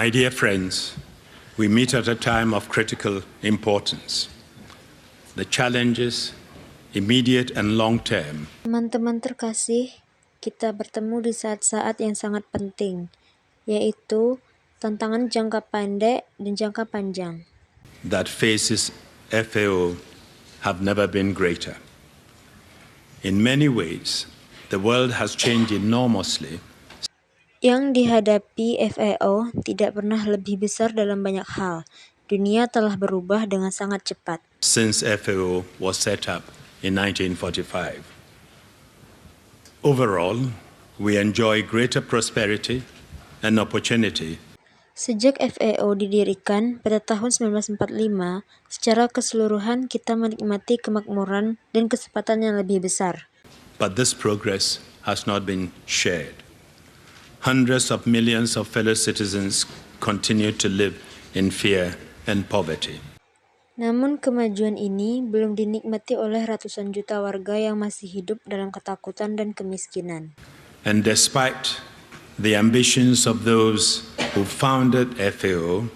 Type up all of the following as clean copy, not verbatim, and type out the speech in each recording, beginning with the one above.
My dear friends, we meet at a time of critical importance. The challenges, immediate and long term. Teman-teman terkasih, kita bertemu di saat-saat yang sangat penting, yaitu tantangan jangka pendek dan jangka panjang. That faces FAO have never been greater. In many ways, the world has changed enormously. Yang dihadapi FAO tidak pernah lebih besar dalam banyak hal. Dunia telah berubah dengan sangat cepat. Since FAO was set up in 1945. Overall, we enjoy greater prosperity and opportunity. Sejak FAO didirikan pada tahun 1945, secara keseluruhan kita menikmati kemakmuran dan kesempatan yang lebih besar. But this progress has not been shared. Hundreds of millions of fellow citizens continue to live in fear and poverty. Namun kemajuan ini belum dinikmati oleh ratusan juta warga yang masih hidup dalam ketakutan dan kemiskinan. And despite the ambitions of those who founded FAO,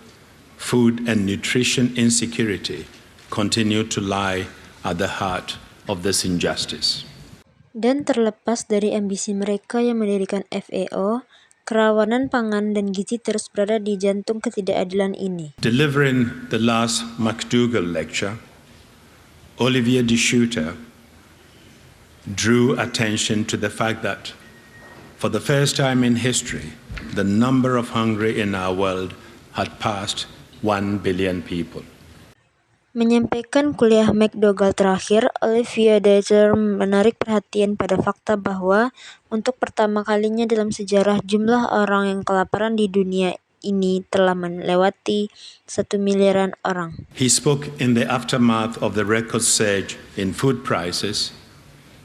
food and nutrition insecurity continue to lie at the heart of this injustice. Dan terlepas dari ambisi mereka yang mendirikan FAO, kerawanan pangan dan gizi terus berada di jantung ketidakadilan ini. Delivering the last McDougall lecture, Olivier de Schutter drew attention to the fact that for the first time in history, the number of hungry in our world had passed 1 billion people. Menyampaikan kuliah McDougall terakhir, Olivier de Schutter menarik perhatian pada fakta bahwa untuk pertama kalinya dalam sejarah jumlah orang yang kelaparan di dunia ini telah melewati 1 miliaran orang. He spoke in the aftermath of the record surge in food prices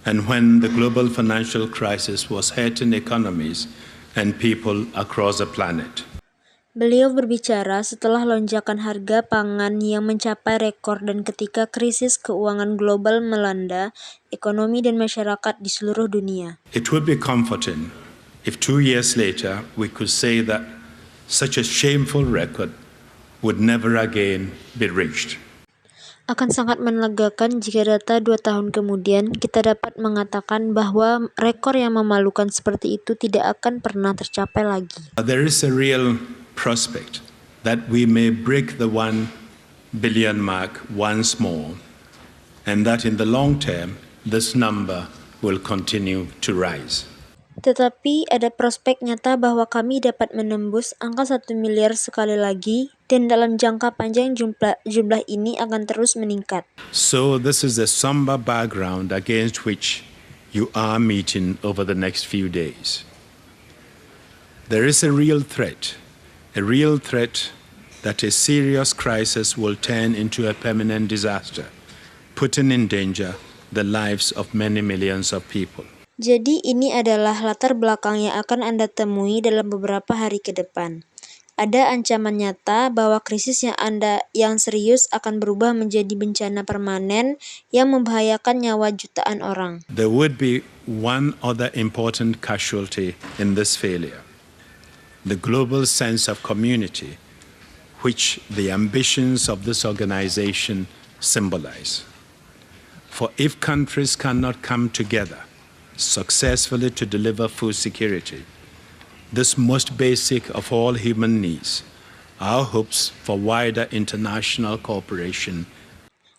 and when the global financial crisis was hurting economies and people across the planet. Beliau berbicara setelah lonjakan harga pangan yang mencapai rekor dan ketika krisis keuangan global melanda ekonomi dan masyarakat di seluruh dunia. It would be comforting if 2 years later we could say that such a shameful record would never again be reached. Akan sangat menelegakan jika data 2 tahun kemudian kita dapat mengatakan bahwa rekor yang memalukan seperti itu tidak akan pernah tercapai lagi. There is a real prospect that we may break the 1 billion mark once more and that in the long term this number will continue to rise. Tetapi ada prospek nyata bahwa kami dapat menembus angka 1 miliar sekali lagi dan dalam jangka panjang jumlah ini akan terus meningkat. So this is the somber background against which you are meeting over the next few days. There is a real threat that a serious crisis will turn into a permanent disaster, putting in danger the lives of many millions of people. Jadi ini adalah latar belakang yang akan Anda temui dalam beberapa hari ke depan. Ada ancaman nyata bahwa krisis yang serius akan berubah menjadi bencana permanen yang membahayakan nyawa jutaan orang. There would be one other important casualty in this failure. The global sense of community, which the ambitions of this organization symbolize. For if countries cannot come together successfully to deliver food security, this most basic of all human needs, our hopes for wider international cooperation.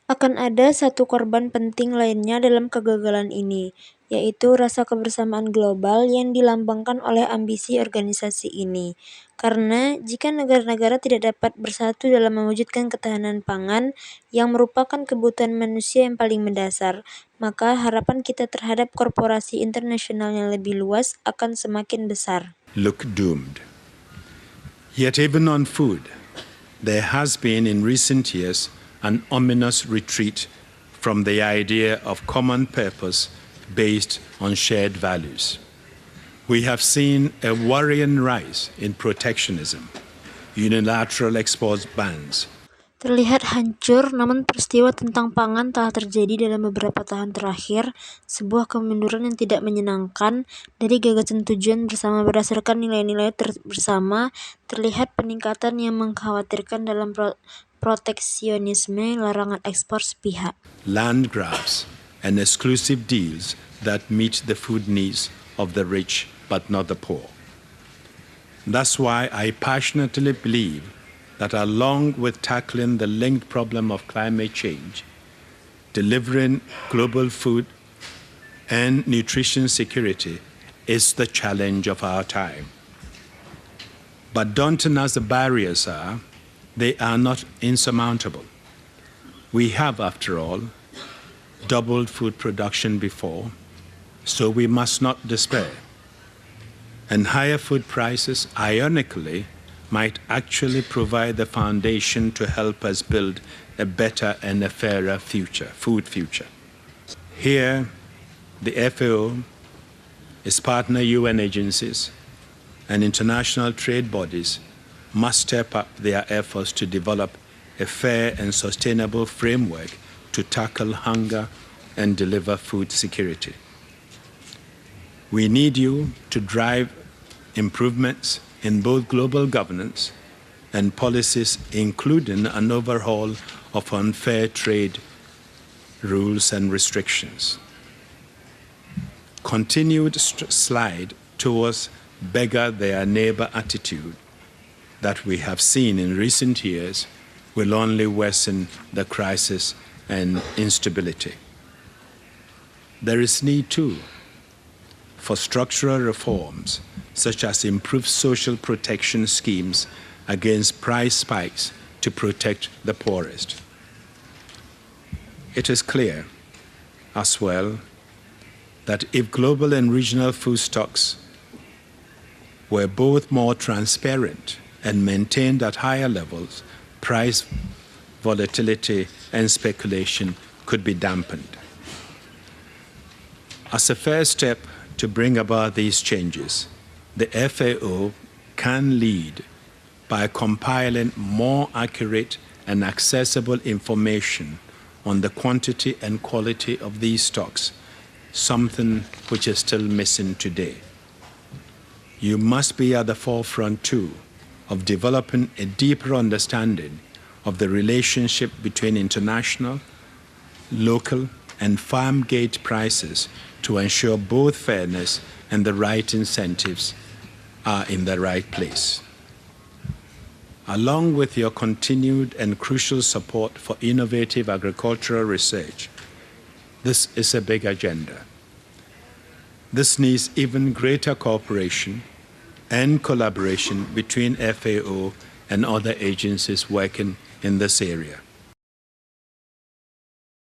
Akan ada satu korban penting lainnya dalam kegagalan ini, yaitu rasa kebersamaan global yang dilambangkan oleh ambisi organisasi ini. Karena jika negara-negara tidak dapat bersatu dalam mewujudkan ketahanan pangan yang merupakan kebutuhan manusia yang paling mendasar, maka harapan kita terhadap korporasi internasional yang lebih luas akan semakin besar. Look doomed. Yet even on food, there has been in recent years an ominous retreat from the idea of common purpose based on shared values. We have seen a worrying rise in protectionism, unilateral export bans. Terlihat hancur, namun peristiwa tentang pangan telah terjadi dalam beberapa tahun terakhir, sebuah kemunduran yang tidak menyenangkan. Dari gagasan tujuan bersama berdasarkan nilai-nilai bersama, terlihat peningkatan yang mengkhawatirkan dalam proteksionisme, larangan ekspor sepihak. Land grabs and exclusive deals that meet the food needs of the rich but not the poor. That's why I passionately believe that along with tackling the linked problem of climate change, delivering global food and nutrition security is the challenge of our time. But daunting as the barriers are, they are not insurmountable. We have, after all, doubled food production before, so we must not despair. And higher food prices, ironically, might actually provide the foundation to help us build a better and a fairer future, food future. Here, the FAO, its partner UN agencies, and international trade bodies must step up their efforts to develop a fair and sustainable framework to tackle hunger and deliver food security. We need you to drive improvements in both global governance and policies, including an overhaul of unfair trade rules and restrictions. Continued slide towards beggar their neighbor attitude that we have seen in recent years will only worsen the crisis and instability. There is need, too, for structural reforms, such as improved social protection schemes against price spikes to protect the poorest. It is clear, as well, that if global and regional food stocks were both more transparent and maintained at higher levels, price volatility and speculation could be dampened. As a first step to bring about these changes, the FAO can lead by compiling more accurate and accessible information on the quantity and quality of these stocks, something which is still missing today. You must be at the forefront, too, of developing a deeper understanding of the relationship between international, local, and farm gate prices to ensure both fairness and the right incentives are in the right place. Along with your continued and crucial support for innovative agricultural research, this is a big agenda. This needs even greater cooperation and collaboration between FAO and other agencies working in this area.